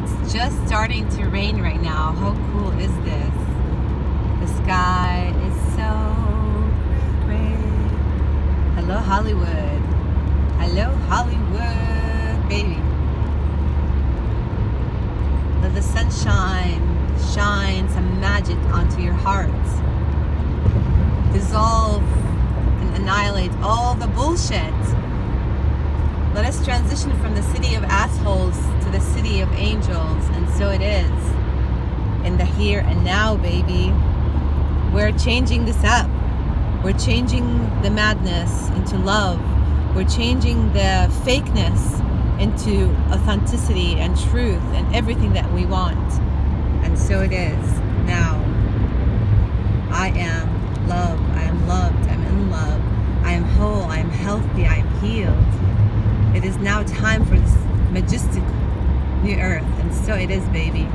It's just starting to rain right now. How cool is this? The sky is so gray. Hello, Hollywood. Hello, Hollywood, baby. Let the sunshine shine some magic onto your hearts. Dissolve and annihilate all the bullshit. Let us transition from the city of assholes to the city of angels, and so it is. In the here and now, baby. We're changing this up. We're changing the madness into love. We're changing the fakeness into authenticity and truth and everything that we want. And so it is now. I am love. I am loved. I'm in love. I am whole. I am healthy. I am healed. It is now time for this majestic new earth, and so it is, baby.